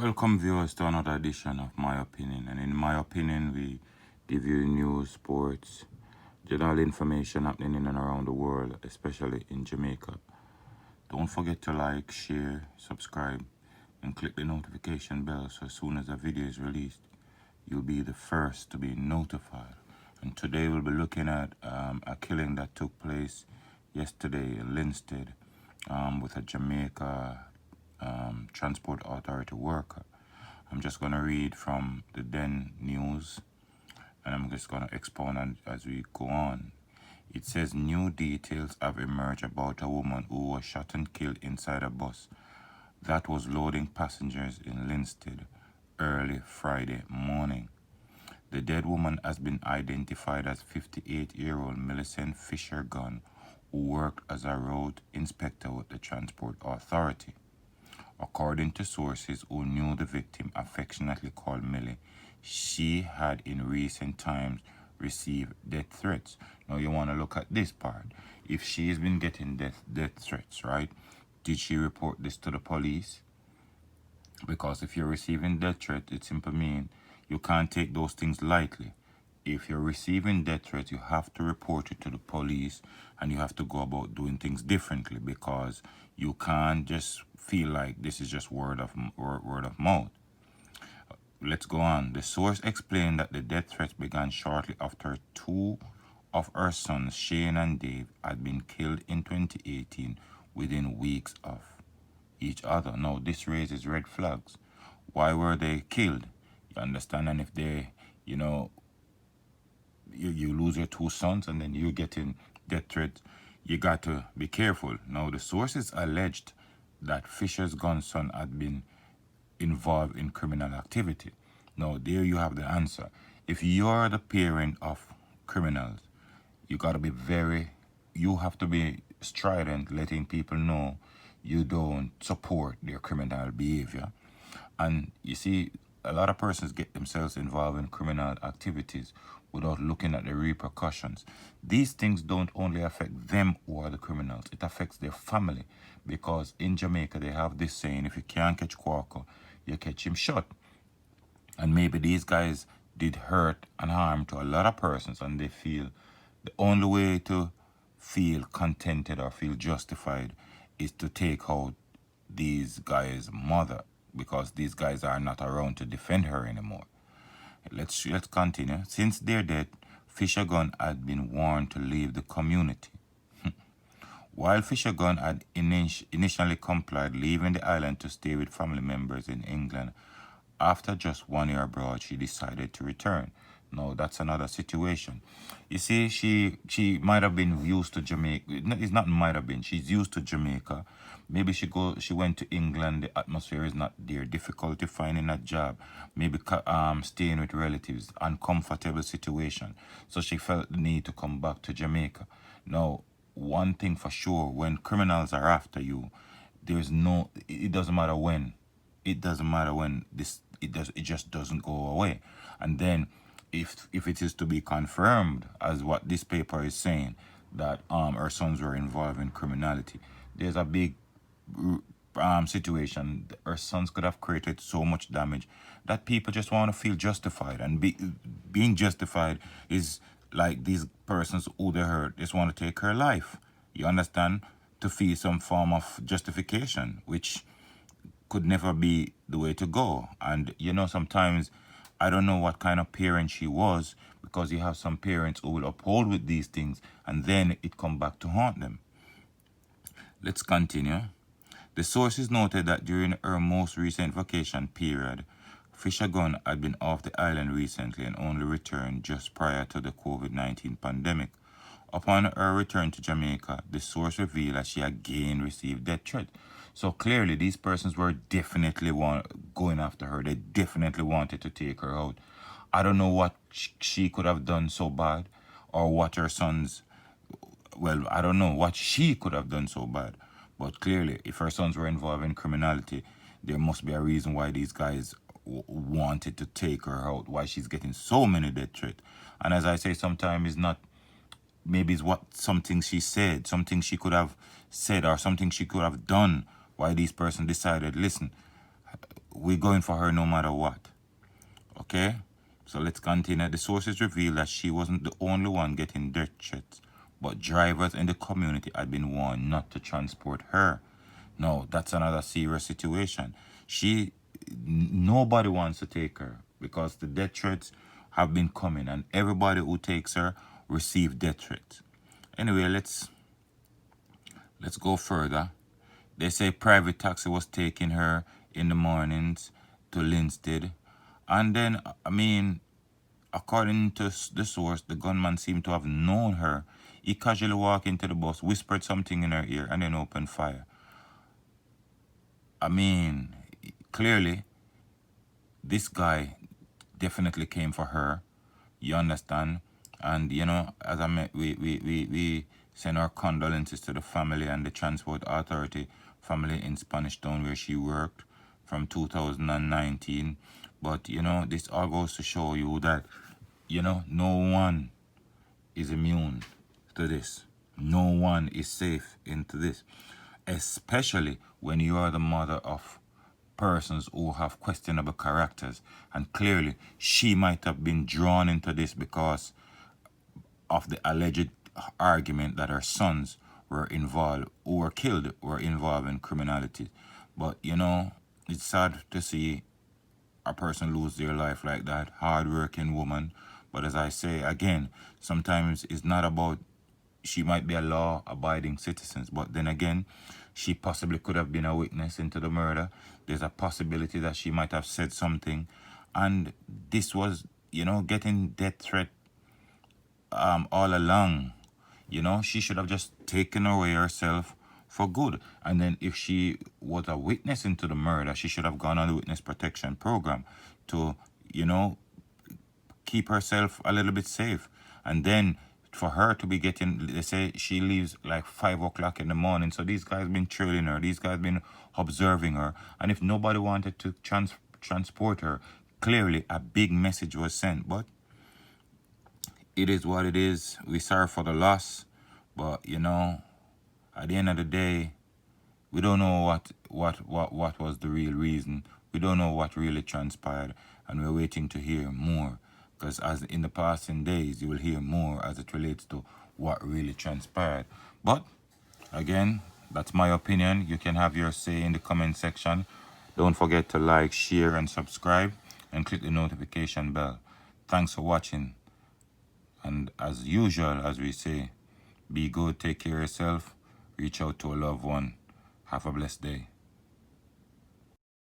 Welcome viewers to another edition of My Opinion. And in My Opinion, we give you news, sports, general information happening in and around the world, especially in Jamaica. Don't forget to like, share, subscribe, and click the notification bell so as soon as a video is released, you'll be the first to be notified. And today we'll be looking at a killing that took place yesterday in Linstead with a Jamaica Transport Authority worker. I'm just going to read from the Den News, and I'm just going to expound on as we go on. It says new details have emerged about a woman who was shot and killed inside a bus that was loading passengers in Linstead early Friday morning. The dead woman has been identified as 58-year-old Millicent Fisher Gunn, who worked as a road inspector with the Transport Authority. According to sources who knew the victim, affectionately called Millie, she had in recent times received death threats. Now you want to look at this part. If she's been getting death threats, right? Did she report this to the police? Because if you're receiving death threat, it simply means you can't take those things lightly. If you're receiving death threats, you have to report it to the police, and you have to go about doing things differently, because you can't just feel like this is just word of mouth. Let's go on. The source explained that the death threats began shortly after two of her sons, Shane and Dave, had been killed in 2018 within weeks of each other. Now, this raises red flags. Why were they killed? You understand? And if they, you lose your two sons and then you're getting death threats, you got to be careful. Now, the sources alleged that Fisher's grandson had been involved in criminal activity. Now, there you have the answer. If you're the parent of criminals, you have to be strident, letting people know you don't support their criminal behavior. And you see, a lot of persons get themselves involved in criminal activities without looking at the repercussions. These things don't only affect them who are the criminals, it affects their family. Because in Jamaica, they have this saying, if you can't catch Quaco, you catch him shot. And maybe these guys did hurt and harm to a lot of persons, and they feel the only way to feel contented or feel justified is to take out these guys' mother, because these guys are not around to defend her anymore. Let's continue. Since their death, Fisher Gunn had been warned to leave the community. While Fisher Gunn had initially complied, leaving the island to stay with family members in England, after just 1 year abroad, she decided to return. No, that's another situation. You see, she might have been used to Jamaica. It's not might have been. She's used to Jamaica. Maybe she went to England. The atmosphere is not there. Difficulty finding a job. Maybe staying with relatives. Uncomfortable situation. So she felt the need to come back to Jamaica. Now, one thing for sure: when criminals are after you, it doesn't matter when. It doesn't matter when it just doesn't go away. And then if it is to be confirmed as what this paper is saying, that her sons were involved in criminality, there's a big situation. Her sons could have created so much damage that people just want to feel justified, and being justified is like these persons who they hurt just want to take her life, you understand, to feel some form of justification, which could never be the way to go. And sometimes I don't know what kind of parent she was, because you have some parents who will uphold with these things and then it come back to haunt them. Let's continue. The sources noted that during her most recent vacation period, Fisher Gunn had been off the island recently and only returned just prior to the COVID-19 pandemic. Upon her return to Jamaica, the source revealed that she again received death threats. So clearly, these persons were definitely going after her. They definitely wanted to take her out. I don't know what she could have done so bad, or what her sons, well, I don't know what she could have done so bad. But clearly, if her sons were involved in criminality, there must be a reason why these guys wanted to take her out, why she's getting so many death threats. And as I say, sometimes it's not, maybe it's something she said, something she could have said, or something she could have done, why these person decided, listen, we're going for her no matter what. Okay? So let's continue. The sources reveal that she wasn't the only one getting death threats, but drivers in the community had been warned not to transport her. No, that's another serious situation. Nobody wants to take her because the death threats have been coming, and everybody who takes her receive death threats. Anyway, let's go further. They say private taxi was taking her in the mornings to Linstead, and then I mean, according to the source, the gunman seemed to have known her. He casually walked into the bus, whispered something in her ear, and then opened fire. I mean, clearly, this guy definitely came for her. You understand? And, you know, as I met, we send our condolences to the family and the Transport Authority family in Spanish Town where she worked from 2019. But, you know, this all goes to show you that, you know, no one is immune to this. No one is safe into this, especially when you are the mother of persons who have questionable characters. And clearly, she might have been drawn into this because of the alleged argument that her sons were involved, who were killed, were involved in criminality. But, you know, it's sad to see a person lose their life like that, hard-working woman. But as I say again, sometimes it's not about, she might be a law-abiding citizen, but then again, she possibly could have been a witness into the murder. There's a possibility that she might have said something, and this was, you know, getting death threat all along. You know, she should have just taken away herself for good. And then if she was a witness into the murder, she should have gone on the witness protection program to, you know, keep herself a little bit safe. And then for her to be getting, they say she leaves like 5 o'clock in the morning. So these guys been trailing her. These guys been observing her. And if nobody wanted to transport her, clearly a big message was sent. But it is what it is. We sorry for the loss. But, you know, at the end of the day, we don't know what was the real reason. We don't know what really transpired. And we're waiting to hear more. Because as in the passing days, you will hear more as it relates to what really transpired. But, again, that's my opinion. You can have your say in the comment section. Don't forget to like, share, and subscribe. And click the notification bell. Thanks for watching. And as usual, as we say, be good, take care of yourself, reach out to a loved one. Have a blessed day.